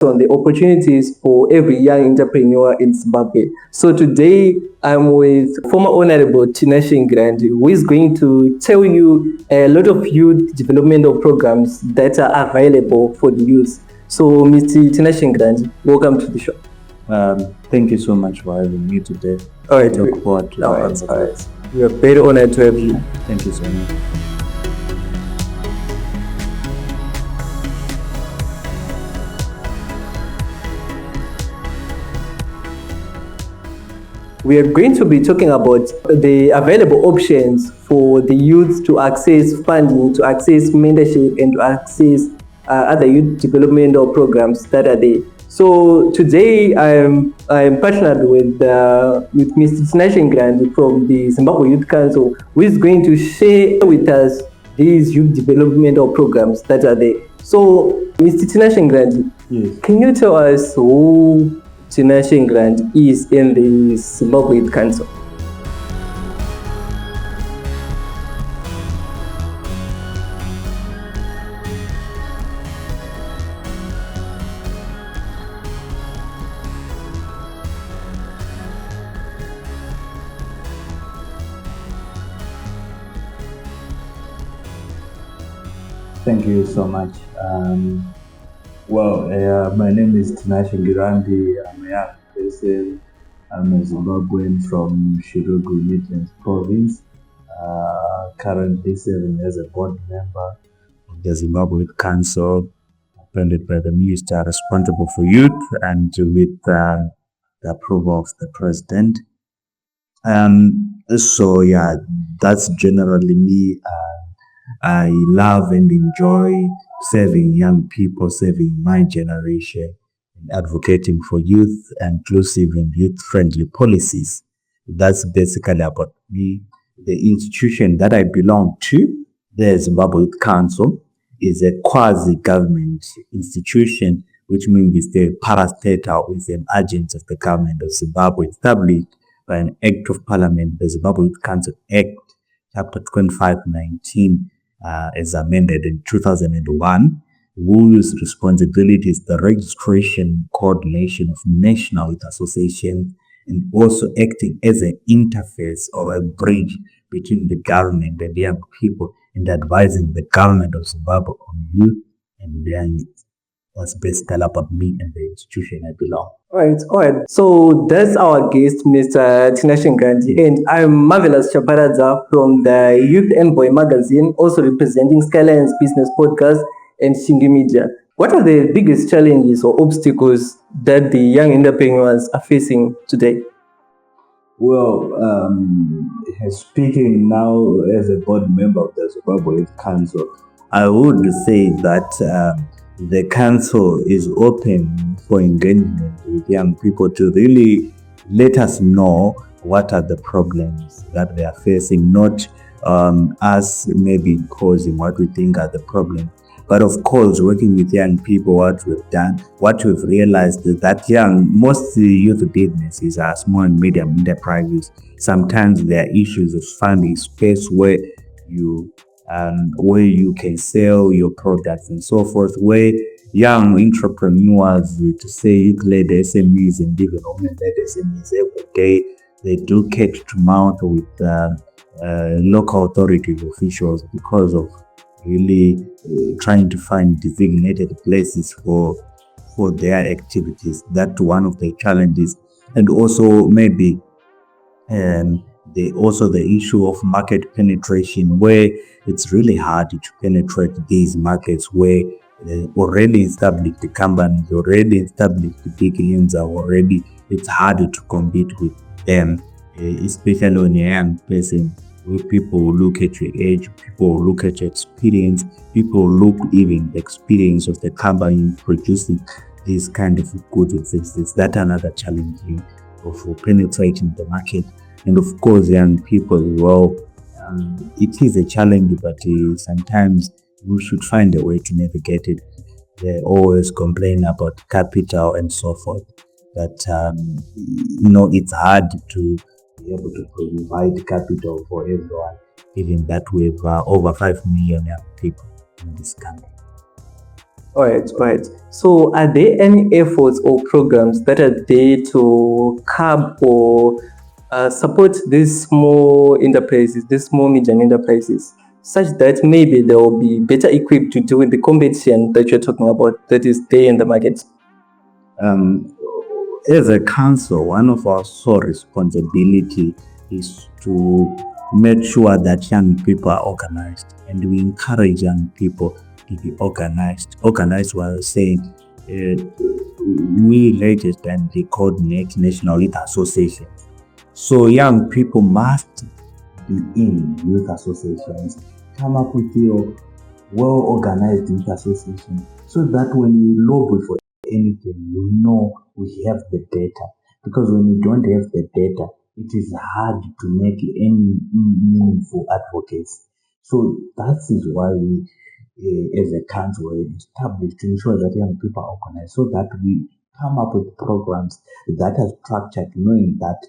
on the opportunities for every young entrepreneur in Zimbabwe. So today I'm with former Honorable Tinashe Grandi, who is going to tell you a lot of youth developmental programs that are available for the youth. So Mr. Tinashe Grandi, welcome to the show. Thank you so much for having me today. All right. Look forward to all right. We are very honored to have you. Thank you so much. We are going to be talking about the available options for the youth to access funding, to access mentorship, and to access other youth developmental programs that are there. So today I'm partnered with Mr. Tinashe Grandi from the Zimbabwe Youth Council, who is going to share with us these youth developmental programs that are there. So Mr. Tinashe Grandi, yes. Can you tell us who Tinashe Grandi is in the Zimbabwe Youth Council? Thank you so much. My name is Tinashe Grandi. I'm a young person. I'm a Zimbabwean from Shirugu Midlands Province. Currently serving as a board member of the Zimbabwe Youth Council, appointed by the minister responsible for youth and with the approval of the president. That's generally me. I love and enjoy serving young people, serving my generation, and advocating for youth inclusive and youth-friendly policies. That's basically about me. The institution that I belong to, the Zimbabwe Youth Council, is a quasi-government institution, which means it's the parastatal, is an agent of the government of Zimbabwe, established by an Act of Parliament, the Zimbabwe Youth Council Act, Chapter 2519, as amended in 2001, whose responsibility is the registration and coordination of national youth associations and also acting as an interface or a bridge between the government and young people and advising the government of Zimbabwe on youth and their needs. That's basically about me and the institution I belong. All right. So that's our guest, Mr. Tinashe Grandi, and I'm Marvellous Chaparadza from the Youth Envoy Magazine, also representing Skylions Business Podcast and Shinxy Media. What are the biggest challenges or obstacles that the young entrepreneurs are facing today? Well, speaking now as a board member of the Zimbabwe Youth Council, I would say that the council is open for engagement with young people to really let us know what are the problems that they are facing, not us maybe causing what we think are the problems. But of course, working with young people, what we've realized is that most youth businesses are small and medium enterprises. Sometimes there are issues of finding space where you can sell your products and so forth, where young entrepreneurs, to say youth-led SMEs and development-led SMEs every day, they do catch to mouth with local authority officials because of really trying to find designated places for their activities. That's one of the challenges. And also maybe the issue of market penetration, where it's really hard to penetrate these markets where already established companies, already established beginnings are already, it's harder to compete with them, especially when you're a young person, where people look at your age, people look at your experience, people look even the experience of the company producing these kind of goods and services. That's another challenge of penetrating the market. And of course, young people as well. It is a challenge, but sometimes we should find a way to navigate it. They always complain about capital and so forth. But it's hard to be able to provide capital for everyone, given that we have over 5 million young people in this country. All right, all right. So, are there any efforts or programs that are there to curb or support these small enterprises, these small medium enterprises, such that maybe they will be better equipped to deal with the competition that you're talking about that is there in the market? Um, as a council, one of our sole responsibility is to make sure that young people are organized, and we encourage young people to be organized. Organized while saying, we register and they coordinate national youth association. So young people must be in youth associations. Come up with your well-organized youth association so that when you lobby for anything, you know we have the data. Because when you don't have the data, it is hard to make any meaningful advocacy. So that is why we, as a council, were established to ensure that young people are organized so that we come up with programs that are structured, knowing that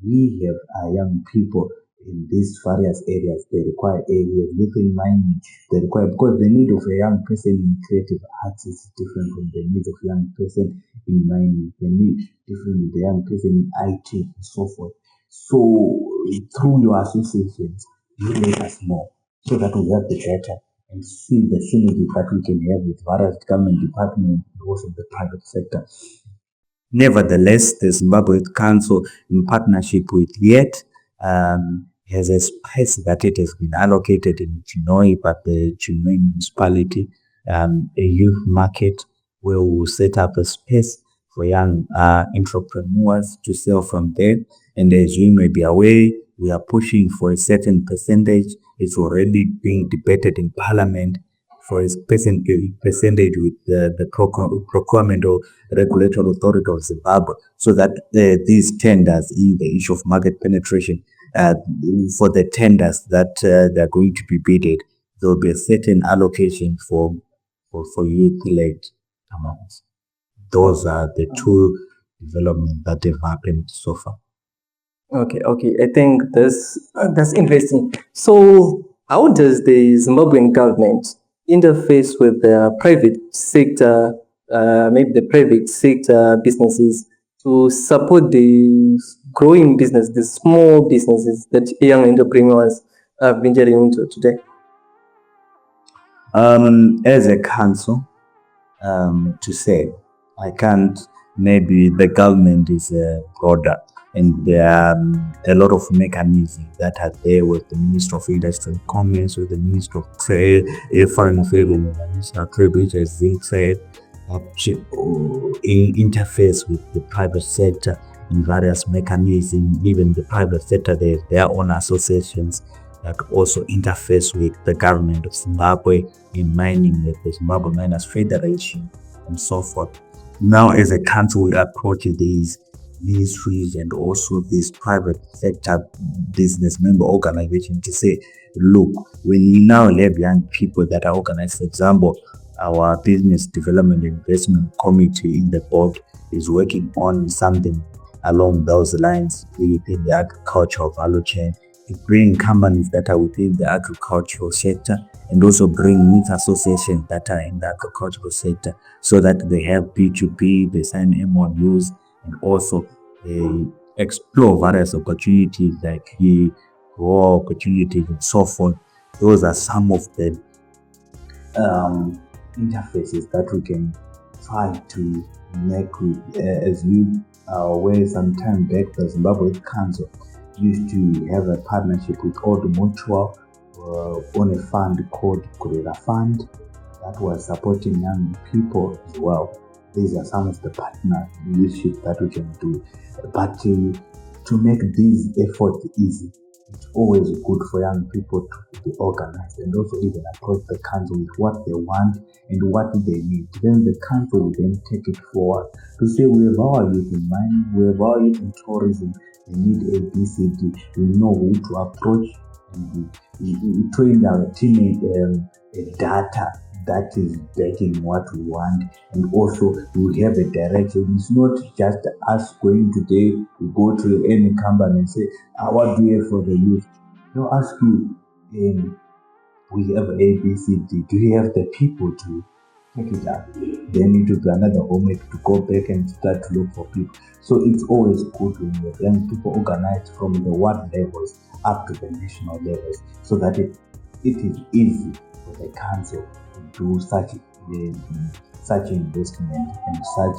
we have young people in these various areas. They require areas within mining. They require, because the need of a young person in creative arts is different from the need of a young person in mining. The need different with the young person in IT and so forth. So through your associations, you let us know so that we have the data and see the synergy that we can have with various government departments and also the private sector. Nevertheless, the Zimbabwe Council, in partnership with YET, has a space that it has been allocated in Chinoi, but the Chinoi municipality, a youth market where we will set up a space for young entrepreneurs to sell from there. And as you may be aware, we are pushing for a certain percentage. It's already being debated in Parliament for a percentage with the procurement or regulatory authority of Zimbabwe, so that these tenders in the issue of market penetration, for the tenders that they're going to be bidded, there will be a certain allocation for youth-led amounts. Those are the two developments that have happened so far. Okay, okay. I think that's interesting. So, how does the Zimbabwean government interface with the private sector, maybe the private sector businesses, to support the growing business, the small businesses that young entrepreneurs are venturing into today? As a council, to say, I can't. Maybe the government is broader, and there are a lot of mechanisms that are there with the Minister of Industry and Commerce, with the Minister of Trade, Foreign Affairs, and the Minister of Trade, which has been said, interface with the private sector in various mechanisms. Even the private sector, they have their own associations that also interface with the government of Zimbabwe in mining, with the Zimbabwe Miners Federation and so forth. Now, as a country, we approach these ministries and also these private sector business member organizations to say, look, when you now have young people that are organized, for example, our Business Development Investment Committee in the board is working on something along those lines within the agricultural value chain, to bring companies that are within the agricultural sector and also bring youth associations that are in the agricultural sector, so that they have B2B, they sign MOUs, and also they explore various opportunities like raw opportunities and so forth. Those are some of the interfaces that we can try to make with, as you are aware, some time back, the Zimbabwe Council used to have a partnership with Old Mutual on a fund called Kurera Fund that was supporting young people as well. These are some of the partnerships that we can do. But to make these efforts easy, it's always good for young people to be organized and also even approach the council with what they want and what they need. Then the council will then take it forward to say, we have our youth in mining, we have our youth in tourism, we need A, B, C, D. We know who to approach, and we train our team data that is backing what we want, and also we have a direction. It's not just us going today, we go to any company and say, what do you have for the youth? They'll ask you, we have A, B, C, D. Do you have the people to take it up. Then it will be another homework to go back and start to look for people. So it's always good when the young people organize from the ward levels up to the national levels, so that it is easy for the council to do such investment and such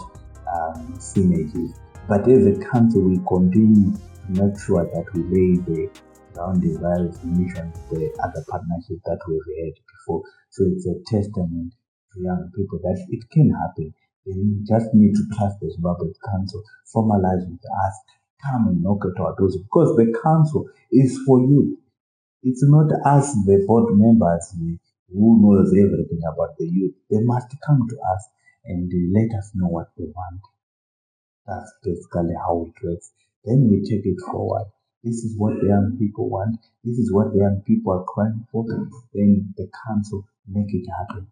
synergies. But as a council, we continue to make sure that we lay the down the various missions, the other partnerships that we've had before. So it's a testament to young people that it can happen. They just need to trust the Zimbabwe Council, formalize with us, come and knock at our doors, because the council is for youth. It's not us, the board members, who knows everything about the youth. They must come to us and let us know what they want. That's basically how it works. Then we take it forward. This is what the young people want. This is what the young people are crying for. Then the council make it happen.